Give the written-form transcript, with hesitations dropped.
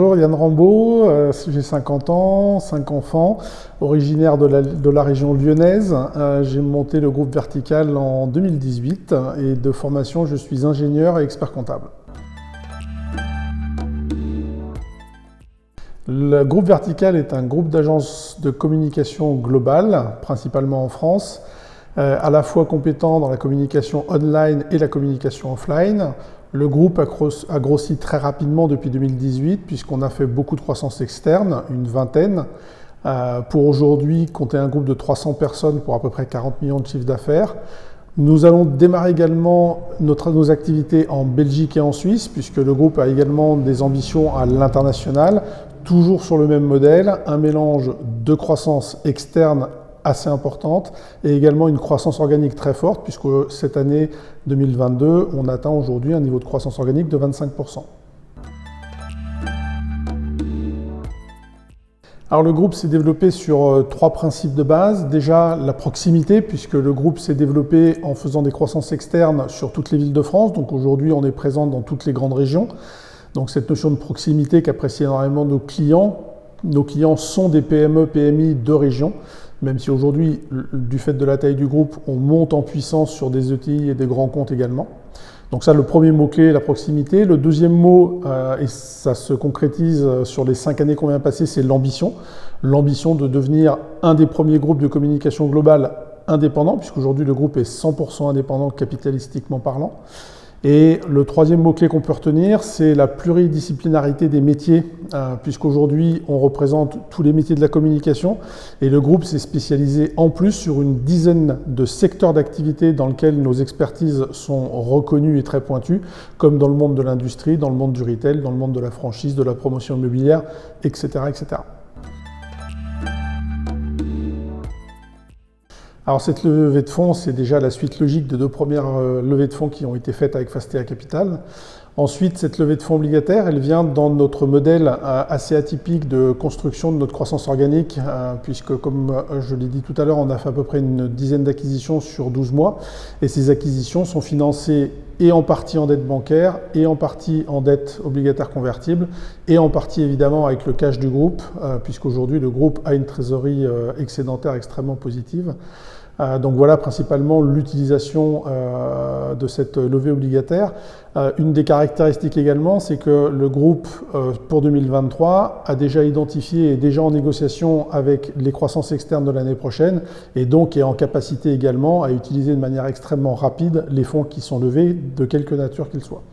Bonjour, Yann Rambaud, j'ai 50 ans, 5 enfants, originaire de la région lyonnaise. J'ai monté le groupe Vertical en 2018 et de formation, je suis ingénieur et expert comptable. Le groupe Vertical est un groupe d'agences de communication globale, principalement en France, à la fois compétent dans la communication online et la communication offline. Le groupe a grossi très rapidement depuis 2018 puisqu'on a fait beaucoup de croissance externe, une vingtaine, pour aujourd'hui compter un groupe de 300 personnes pour à peu près 40 millions de chiffre d'affaires. Nous allons démarrer également nos activités en Belgique et en Suisse puisque le groupe a également des ambitions à l'international, toujours sur le même modèle, un mélange de croissance externe assez importante et également une croissance organique très forte puisque cette année 2022, on atteint aujourd'hui un niveau de croissance organique de 25%. Alors le groupe s'est développé sur 3 principes de base. Déjà la proximité puisque le groupe s'est développé en faisant des croissances externes sur toutes les villes de France. Donc aujourd'hui on est présent dans toutes les grandes régions. Donc cette notion de proximité qu'apprécient énormément nos clients. Nos clients sont des PME, PMI de région. Même si aujourd'hui, du fait de la taille du groupe, on monte en puissance sur des ETI et des grands comptes également. Donc ça, le premier mot-clé, la proximité. Le deuxième mot, et ça se concrétise sur les 5 années qu'on vient de passer, c'est l'ambition. L'ambition de devenir un des premiers groupes de communication globale indépendants, puisqu'aujourd'hui le groupe est 100% indépendant capitalistiquement parlant. Et le troisième mot-clé qu'on peut retenir, c'est la pluridisciplinarité des métiers, puisqu'aujourd'hui, on représente tous les métiers de la communication et le groupe s'est spécialisé en plus sur une dizaine de secteurs d'activité dans lesquels nos expertises sont reconnues et très pointues, comme dans le monde de l'industrie, dans le monde du retail, dans le monde de la franchise, de la promotion immobilière, etc., etc. Alors cette levée de fonds, c'est déjà la suite logique de 2 premières levées de fonds qui ont été faites avec Fastea Capital. Ensuite, cette levée de fonds obligataire, elle vient dans notre modèle assez atypique de construction de notre croissance organique, puisque comme je l'ai dit tout à l'heure, on a fait à peu près une dizaine d'acquisitions sur 12 mois, et ces acquisitions sont financées et en partie en dette bancaire, et en partie en dette obligataire convertible, et en partie évidemment avec le cash du groupe, puisqu'aujourd'hui le groupe a une trésorerie excédentaire extrêmement positive. Donc voilà principalement l'utilisation de cette levée obligataire. Une des caractéristiques également, c'est que le groupe, pour 2023, a déjà identifié et est déjà en négociation avec les croissances externes de l'année prochaine et donc est en capacité également à utiliser de manière extrêmement rapide les fonds qui sont levés, de quelque nature qu'ils soient.